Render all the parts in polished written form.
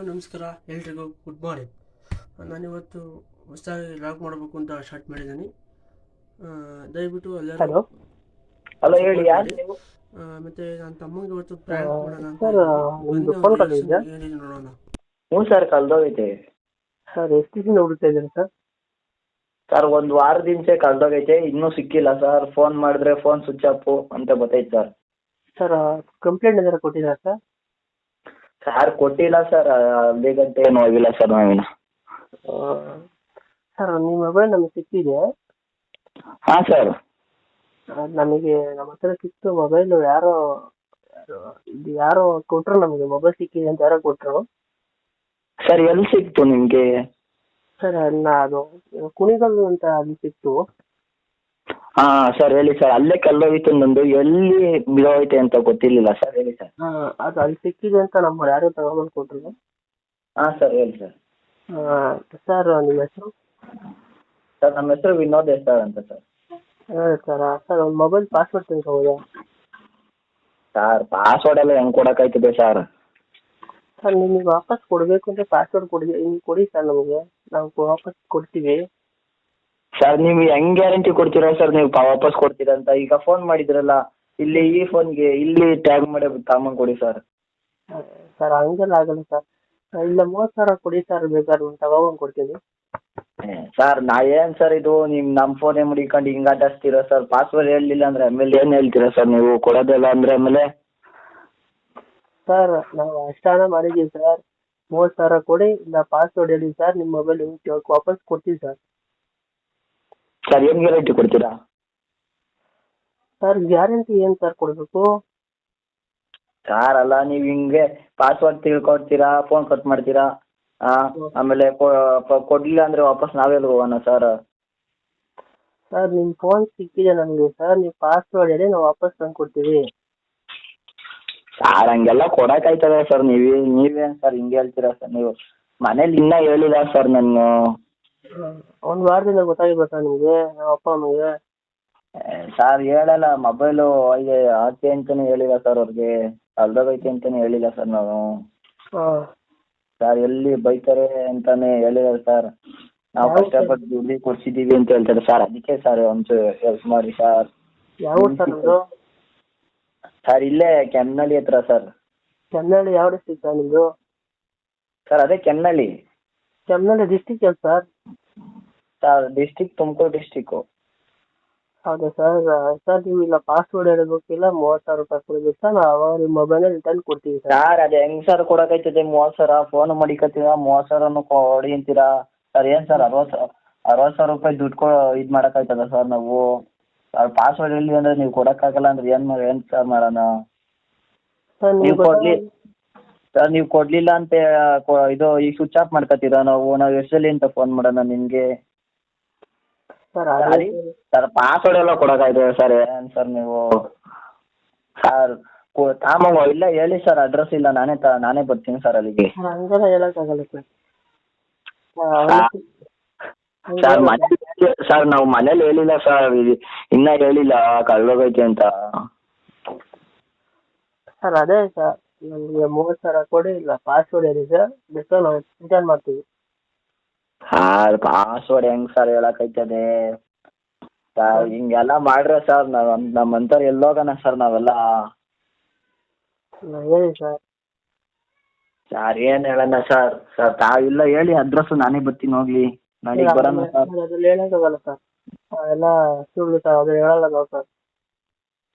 ನಮಸ್ಕಾರ ಎಲ್ರಿಗೂ good morning. ನಾನಿವತ್ತು ಹೊಸದಾಗಿ ಲಾಗ್ ಮಾಡಬೇಕು ಅಂತ ಸ್ಟಾರ್ಟ್ ಮಾಡಿದ್ದೀನಿ. ದಯವಿಟ್ಟು ಎಲ್ಲರೂ ಹಲೋ ಹಲೋ ಹೇಳಿ, ಸಪೋರ್ಟ್ ಯಾರು ಮಾಡಿ. ನೀವು? ಮತ್ತು ನನ್ನ ತಮ್ಮಂಗೆ ಇವತ್ತು ಪ್ರ್ಯಾಂಕ್ ಮಾಡೋಣ ಅಂತ ಸರ್, ಇದ್ದೀನಿ. ನಿಮ್ದು ಬನ್ನಿ ಅವ್ರ ಫೋನ್ ರಿಯಾಕ್ಷನ್ ಕಳಿದ್ಯಾ? ಏನಿದೆ ನೋಡೋಣ. ಹ್ಞೂ ಸರ್, ಕಳ್ದೋಗೈತೆ. ಸರ್, ಎಷ್ಟು ದಿನ ಹುಡುಕ್ತಾ ಇದ್ದೀರಾ ಸರ್? ಸರ್, ಒಂದು ವಾರದಿಂಚೆ ಕಳ್ದೋಗೈತೆ, ಇನ್ನೂ ಸಿಕ್ಕಿಲ್ಲ ಸರ್. ಫೋನ್ ಮಾಡಿದ್ರೆ ಫೋನ್ ಸ್ವಿಚ್ ಆಫ್ ಅಂತ ಬತ್ತೈತೆ ಸರ್. ಸರ್, ಕಂಪ್ಲೇಂಟ್ ಏನಾರು ಕೊಟ್ಟಿದ್ದೀರಾ ಸರ್? ಸರ್ ಕೊಟ್ಟಿಲ್ಲ ಸರ್, ಅಲ್ಲಿಗಂತ ಏನು ಹೋಗಿಲ್ಲ ಸರ್ ನಾವಿನ್ನ. ಸರ್, ನಿಮ್ಮ ಮೊಬೈಲ್ ನಮಗೆ ಸಿಕ್ಕಿದೆ. ಹಾಂ ಸರ್. ನಮಗೆ ನಮ್ಮ ಹತ್ರ ಸಿಕ್ತು ಮೊಬೈಲು. ಇದು ಯಾರೋ ಕೊಟ್ಟರು, ನಮಗೆ ಮೊಬೈಲ್ ಸಿಕ್ಕಿದೆ ಅಂತ ಯಾರೋ ಕೊಟ್ಟರು. ಸರ್, ಎಲ್ಲಿ ಸಿಕ್ತು ನಿಮಗೆ? ಸರ್, ಅದು ಕುಣಿಗಲ್ ಅಂತ ಅಲ್ಲಿ ಸಿಕ್ತು. ಹಾಂ ಸರ್, ಹೇಳಿ ಸರ್. ಅಲ್ಲೇ ಕಲ್ಲೋಗಿತ್ತು ನಂದು, ಎಲ್ಲಿ ಬಿದ್ದೋಯ್ತೆ ಅಂತ ಗೊತ್ತಿರಲಿಲ್ಲ ಸರ್. ಹೇಳಿ ಸರ್. ಅದು ಅಲ್ಲಿ ಸಿಕ್ಕಿದೆ ಅಂತ ನಮ್ಮ ಯಾರೋ ತಗೊಂಡ್ಬಂದು ಕೊಟ್ಟರು. ಹಾಂ ಸರ್, ಹೇಳಿ ಸರ್. ಸರ್, ನಿಮ್ಮ ಹೆಸರು? ಸರ್, ನಮ್ಮ ಹೆಸರು ವಿನೋದ್ ಸರ್ ಅಂತ ಸರ್. ಸರ್ ಒಂದು ಮೊಬೈಲ್ ಪಾಸ್ವರ್ಡ್ ತಿಳ್ಕೊಬೋದಾ? ಸರ್, ಪಾಸ್ವರ್ಡ್ ಎಲ್ಲ ಹೆಂಗೆ ಕೊಡೋಕ್ಕಾಯ್ತದೆ ಸರ್? ಸರ್, ನಿಮಗೆ ವಾಪಸ್ ಕೊಡಬೇಕು ಅಂದರೆ ಪಾಸ್ವರ್ಡ್ ಕೊಡಿ ಸರ್. ನಮಗೆ ನಾವು ವಾಪಸ್ ಕೊಡ್ತೀವಿ. ಸರ್, ನೀವು ಹೆಂಗೆ ಗ್ಯಾರಂಟಿ ಕೊಡ್ತೀರಾ ಸರ್ ನೀವು ವಾಪಸ್ ಕೊಡ್ತೀರಾ ಅಂತ? ಈಗ ಫೋನ್ ಮಾಡಿದ್ರಲ್ಲ, ಇಲ್ಲಿ ಈ ಫೋನ್ಗೆ ಇಲ್ಲಿ ಟ್ಯಾಗ್ ಮಾಡಿ ತಗೊಂಬಂದು ಕೊಡಿ ಸರ್. ಸರ್, ಹಂಗೆಲ್ಲ ಆಗಲ್ಲ ಸರ್. ಇಲ್ಲ 30,000 ಕೊಡಿ ಸರ್, ಬೇಕಾದ್ರೆ ತಗೊಂಬಂದು ಕೊಡ್ತೀನಿ. ಸರ್, ಏನು ಸರ್ ಇದು? ನಮ್ಮ ಫೋನೇ ಮುಡಿಕೊಂಡು ಹಿಂಗೆ ಆಟಾಡ್ತೀರಾ ಸರ್? ಪಾಸ್ವರ್ಡ್ ಹೇಳಲಿಲ್ಲ ಅಂದರೆ ಆಮೇಲೆ ಏನು ಹೇಳ್ತೀರಾ ಸರ್ ನೀವು? ಕೊಡೋದಿಲ್ಲ ಅಂದರೆ ಆಮೇಲೆ? ಸರ್, ನಾವು ಅಷ್ಟೇ ಮಾಡಿದ್ದೀವಿ ಸರ್. 30,000 ಕೊಡಿ, ಇಲ್ಲ ಪಾಸ್ವರ್ಡ್ ಹೇಳಿ ಸರ್. ನಿಮ್ಮ ಮೊಬೈಲ್ ವಾಪಸ್ ಕೊಡ್ತೀವಿ ಸರ್. ಸರ್, ಏನು ಗ್ಯಾರಂಟಿ ಕೊಡ್ತೀರಾ? ಸರ್, ಗ್ಯಾರಂಟಿ ಏನು ಸರ್ ಕೊಡಬೇಕು? ಸರ್, ಅಲ್ಲ, ನೀವು ಹಿಂಗೆ ಪಾಸ್ವರ್ಡ್ ತಿಳ್ಕೊಡ್ತೀರಾ, ಫೋನ್ ಕಟ್ ಮಾಡ್ತೀರಾ, ಆಮೇಲೆ ಕೊಡಲಿಲ್ಲ ಅಂದರೆ ವಾಪಸ್ ನಾವೆಲ್ಲಿ ಹೋಗೋಣ ಸರ್? ಸರ್, ನಿಮ್ಮ ಫೋನ್ ಸಿಕ್ಕಿದೆ ನಮಗೆ ಸರ್. ನೀವು ಪಾಸ್ವರ್ಡ್ ಹೇಳಿ, ನಾವು ವಾಪಸ್ ತಂದು ಕೊಡ್ತೀವಿ. ಸರ್, ಹಂಗೆಲ್ಲ ಕೊಡೋಕ್ಕಾಯ್ತದ ಸರ್? ನೀವೇನು ಸರ್ ಹಿಂಗೆ ಹೇಳ್ತೀರಾ ಸರ್ ನೀವು? ಮನೇಲಿ ಇನ್ನೂ ಹೇಳಿಲ್ಲ ಸರ್ ನಾನು. ಒಂದು ವಾರದಿಂದ ಗೊತ್ತಾಗಿಲ್ಲ ಸರ್ ನಿಮಗೆ, ನಮ್ಮ ಅಪ್ಪ ಅಮ್ಮಗೆ? ಸರ್, ಹೇಳಲ್ಲ. ಮೊಬೈಲು ಆಚೆ ಅಂತಲೇ ಹೇಳಿಲ್ಲ ಸರ್ ಅವ್ರಿಗೆ. ಕಳ್ದೋಗೈತೆ ಅಂತಲೇ ಹೇಳಿಲ್ಲ ಸರ್ ನಾವು. ಸರ್, ಎಲ್ಲಿ ಬೈತಾರೆ ಅಂತಲೇ ಹೇಳಿಲ್ಲ ಸರ್. ನಾವು ಕಷ್ಟಪಟ್ಟು ದುಡ್ಡು ಕೊಡ್ಸಿದ್ದೀವಿ ಅಂತ ಹೇಳ್ತಾರೆ ಸರ್. ಅದಕ್ಕೆ ಸರ್ ಒಂಚೂರು ಹೆಲ್ಪ್ ಮಾಡಿ ಸರ್. ಯಾವ ಸರ್ ನಿಮ್ಮದು? ಸರ್, ಇಲ್ಲೇ ಕೆಮ್ಮನಹಳ್ಳಿ ಹತ್ರ ಸರ್. ಕೆಮ್ಮನಹಳ್ಳಿ ಯಾವ ಡಿಸ್ಟಿಕ್ ಸರ್ ನಿಮ್ಮದು? ಸರ್, ಅದೇ ಕೆಮ್ಮನಹಳ್ಳಿ. ಕೆಮ್ಮನಹಳ್ಳಿ ಡಿಸ್ಟಿಕ್ ಏನು sir? Sir, district Tumakuru district. ಹೌದಾ ಸರ್? ಸರ್, ನೀವು ಇಲ್ಲ ಪಾಸ್ವರ್ಡ್ ಹೇಳಬೇಕಿಲ್ಲ, 30,000 ರೂಪಾಯಿ ಕೊಡಬೇಕು ಸರ್. ನಾವು ನಿಮ್ಮ ಮೊಬೈಲ್ನ ರಿಟರ್ನ್ ಕೊಡ್ತೀವಿ ಸರ್. ಸರ್, ಅದು ಹೆಂಗೆ ಸರ್ ಕೊಡೋಕ್ಕಾಯ್ತದೆ? 30,000 ಫೋನ್ ಮಡಿಕತ್ತೀರಾ, 30,000 ಕೊಡಿ ಅಂತೀರಾ ಸರ್? ಏನು ಸರ್, 60,000 ರೂಪಾಯಿ ದುಡ್ಡು ಇದು ಮಾಡೋಕ್ಕಾಯ್ತದ ಸರ್ ನಾವು? ಪಾಸ್ವರ್ಡ್ ಹೇಳಿ ಅಂದರೆ ನೀವು ಕೊಡೋಕ್ಕಾಗಲ್ಲ ಅಂದರೆ ಏನು ಸರ್ ಮಾಡೋಣ? ನೀವು ಸರ್, ನೀವು ಕೊಡಲಿಲ್ಲ ಅಂತ ಇದು ಈಗ ಸ್ವಿಚ್ ಆಫ್ ಮಾಡ್ಕೊತೀರಾ ನಾವು ಎಷ್ಟಲ್ಲಿ ಅಂತ ಫೋನ್ ಮಾಡೋಣ ನಿಮಗೆ? ಸರ್, ಪಾಸ್ವರ್ಡ್ ಎಲ್ಲ ಕೊಡೋಕ್ಕಾಯ್ತದೆ ಸರ್? ಏನು ಸರ್ ನೀವು? ಸರ್, ಇಲ್ಲ ಹೇಳಿ ಸರ್, ಅಡ್ರೆಸ್ ಇಲ್ಲ, ನಾನೇ ಬರ್ತೀನಿ ಸರ್ ಅಲ್ಲಿಗೆ. ಹಂಗೆಲ್ಲ ಹೇಳೋಕ್ಕಾಗಲ್ಲ ಸರ್. ಸರ್, ನಾವು ಮನೇಲಿ ಹೇಳಿಲ್ಲ ಸರ್, ಇನ್ನೂ ಹೇಳಿಲ್ಲ ಕಳ್ದೋಗೈತೆ ಅಂತ. ಸರ್, ಅದೇ ಸರ್, ನಮಗೆ 30,000 ಕೊಡಿ, ಇಲ್ಲ ಪಾಸ್ವರ್ಡ್ ಹೇಳಿ ಸರ್. ಬೇಕಾದ್ರೆ ನಾವು ರಿಟರ್ನ್ ಮಾಡ್ತೀವಿ. ಸರ್, ಪಾಸ್ವರ್ಡ್ ಹೆಂಗೆ ಸರ್ ಹೇಳೋಕ್ಕಾಯ್ತದೆ ಸರ್? ಹಿಂಗೆಲ್ಲ ಮಾಡ್ರೆ ಸರ್ ನಮ್ಮಂಥವ್ರು ಎಲ್ಲೋಗೋಣ ಸರ್ ನಾವೆಲ್ಲ? ಹೇಳಿ ಸರ್. ಸರ್, ಏನು ಹೇಳೋಣ ಸರ್? ಇಲ್ಲ ಹೇಳಿ ಅಡ್ರೆಸ್ಸು, ನಾನೇ ಬರ್ತೀನಿ ಹೋಗ್ಲಿ. ನಾಳೆಗೆ ಬರೋಣ ಸರ್. ಅದ್ರಲ್ಲಿ ಹೇಳೋಕ್ಕಾಗಲ್ಲ ಸರ್, ಎಲ್ಲ ಸುಳ್ಳು ಸರ್, ಅದು ಹೇಳಲ್ಲ ನಾವು ಸರ್.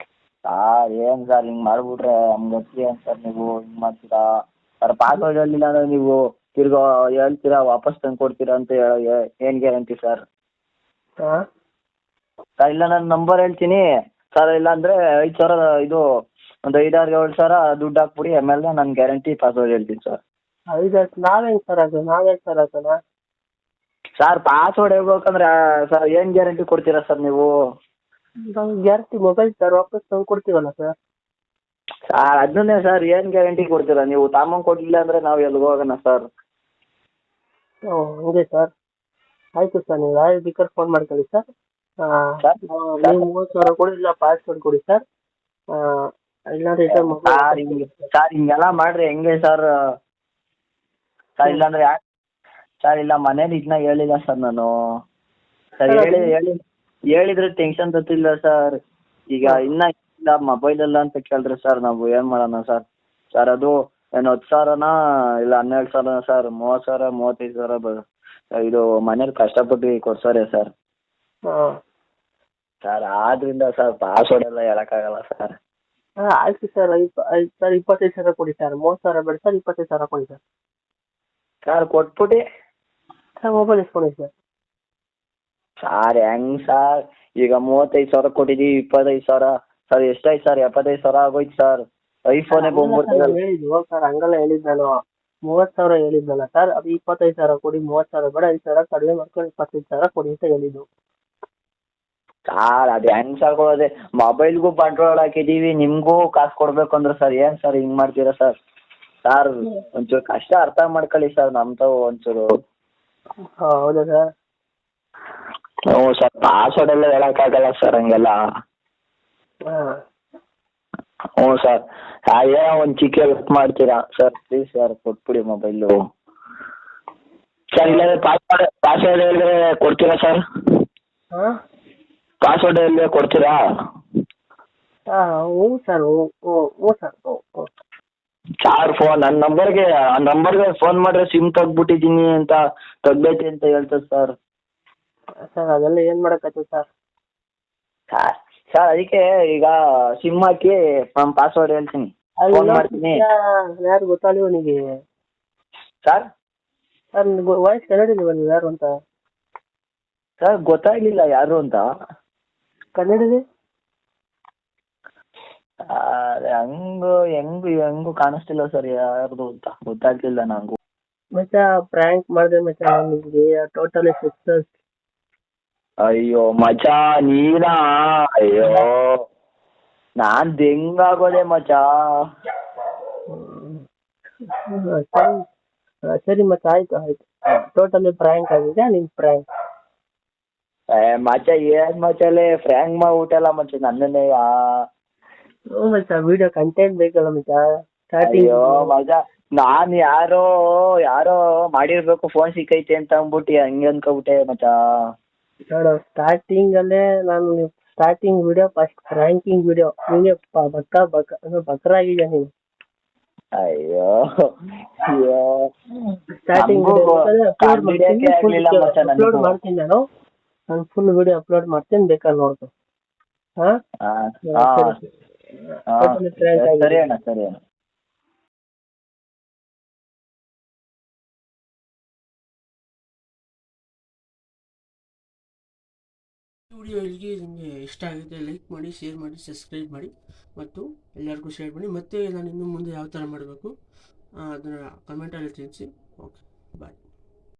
ಏನು ಸರ್ ಹಿಂಗೆ ಮಾಡಿಬಿಟ್ರೆ ನಮ್ಗೆ ಗೊತ್ತಿ ಏನು ಸರ್ ನೀವು ಹಿಂಗೆ ಮಾಡ್ತೀರಾ ಸರ್? ಪಾಸ್ವರ್ಡ್ ಹೇಳಲಿಲ್ಲ ಅಂದರೆ ನೀವು ತಿರ್ಗಾ ಹೇಳ್ತೀರಾ ವಾಪಸ್ ತಂದು ಕೊಡ್ತೀರಾ ಅಂತ ಏನು ಗ್ಯಾರಂಟಿ ಸರ್? ಸರ್, ಇಲ್ಲ ನಾನು ನಂಬರ್ ಹೇಳ್ತೀನಿ ಸರ್. ಇಲ್ಲಾಂದರೆ 5,000 ಇದು ಒಂದು 5,000-7,000 ದುಡ್ಡು ಹಾಕ್ಬಿಡಿ, ಆಮೇಲೆ ನಾನು ಗ್ಯಾರಂಟಿ ಪಾಸ್ವರ್ಡ್ ಹೇಳ್ತೀನಿ ಸರ್. ನಾವೇನು ಸರ್ ಹಾಕೋಣ? ಸರ್, ಪಾಸ್ವರ್ಡ್ ಹೇಳ್ಬೇಕಂದ್ರೆ ಸರ್ ಏನು ಗ್ಯಾರಂಟಿ ಕೊಡ್ತೀರಾ ಸರ್ ನೀವು? ಗ್ಯಾರಂಟಿ ಮೊಬೈಲ್ ಸರ್, ವಾಪಸ್ ತಂದು ಕೊಡ್ತೀವಲ್ಲ ಸರ್. ಸರ್, ಅದನ್ನೇ ಸರ್, ಏನು ಗ್ಯಾರಂಟಿ ಕೊಡ್ತೀರಾ ನೀವು? ತಾಮಂಗೆ ಕೊಡಲಿಲ್ಲ ಅಂದರೆ ನಾವು ಎಲ್ಲಿಗೆ ಹೋಗೋಣ ಸರ್? ಹಂಗೆ ಸರ್. ಆಯಿತು ಸರ್, ನೀವು ಯಾರು ಬೇಕಾದ್ರೆ ಫೋನ್ ಮಾಡ್ಕೊಳ್ಳಿ ಸರ್. ನೀವು 30,000 ಕೊಡಿ, ಇಲ್ಲ ಪಾಸ್ವರ್ಡ್ ಕೊಡಿ ಸರ್. ಇಲ್ಲ ರಿಟರ್ನ್ ಸರ್, ಹಿಂಗೆಲ್ಲ ಮಾಡ್ರಿ ಹೆಂಗೆ ಸರ್? ಸರ್ ಇಲ್ಲಾಂದ್ರೆ ಯಾಕೆ ಸರ್ ಇಲ್ಲ ಮನೇಲಿ ಇದನ್ನ ಹೇಳಿಲ್ಲ ಸರ್ ನಾನು ಸರ್ ಹೇಳಿದ್ರೆ ಟೆನ್ಷನ್ ಗೊತ್ತಿಲ್ಲ ಸರ್ ಈಗ ಇನ್ನ ಇಲ್ಲ ಮೊಬೈಲ್ ಎಲ್ಲ ಅಂತ ಕೇಳಿದ್ರೆ ಸರ್ ನಾವು ಏನು ಮಾಡೋಣ ಸರ್ ಸರ್ ಅದು ಏನು 10,000ನಾ ಇಲ್ಲ 12,000 ಸರ್ 30,000 35,000 ಇದು ಮನೇಲಿ ಕಷ್ಟಪಟ್ಟು ಕೊಡ್ಸೋರೆ ಸರ್ ಹಾಂ ಸರ್ ಆದ್ರಿಂದ ಸರ್ ಪಾಸ್ವರ್ಡ್ ಎಲ್ಲ ಹೇಳೋಕ್ಕಾಗಲ್ಲ ಸರ್ ಆಯ್ತು ಸರ್ ಸರ್ 25,000 ಕೊಡಿ ಸರ್ 30,000 ಬೇಡ ಸರ್ 25,000 ಕೊಡಿ ಸರ್ ಸರ್ ಕೊಟ್ಬಿಟ್ಟು ಸರ್ ಮೊಬೈಲ್ ಇಸ್ಕೊಳ್ಳಿ ಸರ್ ಸರ್ ಹೆಂಗ್ ಸರ್ ಈಗ 35,000 ಕೊಟ್ಟಿದ್ದೀವಿ 25,000 ಸರ್ ಎಷ್ಟಾಯ್ತು ಸರ್ 75,000 ಆಗೋಯ್ತು ಸರ್ ಐಫೋನೇ ಬಂದ್ಬಿಡ್ತದೆ ಹೇಳಿದ್ದು ಸರ್ ಹಂಗೆಲ್ಲ ಹೇಳಿದ್ದು ನಾನು 30,000 ಹೇಳಿದ್ನಲ್ಲ ಸರ್ ಅದು 25,000 ಕೊಡಿ 30,000 ಬೇಡ 5,000 ಕಡಿಮೆ ಮಾಡ್ಕೊಂಡು 25,000 ಕೊಡಿ ಅಂತ ಹೇಳಿದ್ದು ಸರ್ ಅದು ಹೆಂಗ್ ಸರ್ ಕೊಡೋದೆ ಮೊಬೈಲ್ಗೂ ಬಂಡವಾಳ ಹಾಕಿದ್ದೀವಿ ನಿಮಗೂ ಕಾಸು ಕೊಡ್ಬೇಕು ಅಂದ್ರೆ ಸರ್ ಏನು ಸರ್ ಹಿಂಗೆ ಮಾಡ್ತೀರಾ ಸರ್ ಸರ್ ಒಂಚೂರು ಕಷ್ಟ ಅರ್ಥ ಮಾಡ್ಕೊಳ್ಳಿ ಸರ್ ನಮ್ದು ಒಂಚೂರು ಹೌದಾ ಸರ್ ಹ್ಞೂ ಸರ್ ಪಾಸ್ವರ್ಡ್ ಎಲ್ಲ ಹೇಳೋಕ್ಕಾಗಲ್ಲ ಸರ್ ಹಂಗೆಲ್ಲ ಹಾಂ ಹ್ಞೂ ಸರ್ ಏನೋ ಒಂದು ಚಿಕ್ಕ ಹೆಲ್ಪ್ ಮಾಡ್ತೀರಾ ಸರ್ ಪ್ಲೀಸ್ ಸರ್ ಕೊಟ್ಬಿಡಿ ಮೊಬೈಲು ಸರ್ ಇಲ್ಲಾಂದ್ರೆ ಪಾಸ್ವರ್ಡ್ ಹೇಳಿದ್ರೆ ಕೊಡ್ತೀರಾ ಸರ್ ಹಾಂ ಪಾಸ್ವರ್ಡ್ ಹೇಳಿದ್ರೆ ಕೊಡ್ತೀರಾ ಹಾಂ ಹ್ಞೂ ಸರ್ ಹ್ಞೂ ಸರ್ ಹ್ಞೂ ಸರ್ ನನ್ನ ನಂಬರ್ಗೆ ಫೋನ್ ಮಾಡಿದ್ರೆ ಸಿಮ್ ತೆಗ್ದ್ಬಿಟ್ಟಿದ್ದೀನಿ ಅಂತ ತೆಗ್ದೈತಿ ಅಂತ ಹೇಳ್ತದೆ ಸರ್ ಸರ್ ಅದೆಲ್ಲ ಏನು ಮಾಡೋಕ್ಕಾಗ್ತದೆ ಸರ್ ಸರ್ ಅದಕ್ಕೆ ಈಗ ಸಿಮ್ ಹಾಕಿ ನಾನು ಪಾಸ್ವರ್ಡ್ ಹೇಳ್ತೀನಿ ಫೋನ್ ಮಾಡ್ತೀನಿ ಯಾರು ಗೊತ್ತಾಗಲಿವ ನಿಮಗೆ ಸರ್ ಸರ್ ವಾಯ್ಸ್ ಕನ್ನಡಿಲ್ವ ನೀವು ಯಾರು ಅಂತ ಸರ್ ಗೊತ್ತಾಗಲಿಲ್ಲ ಯಾರು ಅಂತ ಕನ್ನಡಿಲಿ ಹೆಂಗೂ ಕಾಣಿಸ್ತಿಲ್ಲ ಸರ್ ಯಾರ್ದು ಅಂತ ಗೊತ್ತಾಗ್ತಿಲ್ಲ ನಂಗೂ ಮತ್ತೆ ಪ್ರ್ಯಾಂಕ್ ಮಾಡಿದೆ ಮತ್ತೆ ನಿಮಗೆ ಟೋಟಲಿ ಸಿಕ್ಸಸ್ ಅಯ್ಯೋ ಮಚಾ ನೀನಾ ಅಯ್ಯೋ ನಾನ್ ಹೆಂಗಾಗೋದೆ ಮಚಾ ಸರಿ ಮತ್ತೆ ಆಯ್ತು ಟೋಟಲಿ ಪ್ರ್ಯಾಂಕ್ ಆಗಿದೆ ನಿಮ್ ಪ್ರ್ಯಾಂಕ್ ಮಚ ಏನ್ ಮಚಲೆ ಫ್ರ್ಯಾಂಕ್ ಮಾಡ್ಬಿಟ್ಟಲ್ಲ ಮಚ ನನ್ನನ್ನೇ ಹ್ಞೂ ಮಚ್ಚ ವಿಡಿಯೋ ಕಂಟೆಂಟ್ ಬೇಕಲ್ಲ ಮಚ್ಚ ಸ್ಟಾರ್ಟಿಂಗ್ ಅಯ್ಯೋ ಮಜಾ ನಾನ್ ಯಾರೋ ಮಾಡಿರ್ಬೇಕು ಫೋನ್ ಸಿಕ್ಕೈತೆ ಅಂತ ಅಂದ್ಬಿಟ್ಟು ಹಂಗೆ ಅನ್ಕೊಬಿಟ್ಟೆ ಮಚಾ ನೋಡು ಸ್ಟಾರ್ಟಿಂಗ್ ಅಲ್ಲೇ ನಾನು starting video first ranking video ನೀನೇ ಬಕ್ರಾಗಿದೆ ನೀನು ಅಯ್ಯೋ ಅಯ್ಯೋ ಸ್ಟಾರ್ಟಿಂಗ್ ಅಪ್ಲೋಡ್ ಮಾಡ್ತೀನಿ ನಾನು ಫುಲ್ ವಿಡಿಯೋ ಅಪ್ಲೋಡ್ ಮಾಡ್ತೀನಿ ಬೇಕಾದ್ರೆ ನೋಡ್ಕೊ ಹಾಂ ಸರಿ ಅಣ್ಣ ಸರಿ ಅಣ್ಣ ವಿಡಿಯೋ ಇಲ್ಲಿಗೆ ನಿಮಗೆ ಇಷ್ಟ ಆಗಿದೆ ಲೈಕ್ ಮಾಡಿ ಶೇರ್ ಮಾಡಿ ಸಬ್ಸ್ಕ್ರೈಬ್ ಮಾಡಿ ಮತ್ತು ಎಲ್ಲರಿಗೂ ಶೇರ್ ಮಾಡಿ ಮತ್ತೆ ನಾನು ಇನ್ನು ಮುಂದೆ ಯಾವ ಥರ ಮಾಡಬೇಕು ಅದನ್ನು ಕಮೆಂಟಲ್ಲಿ ತಿಳಿಸಿ ಓಕೆ ಬಾಯ್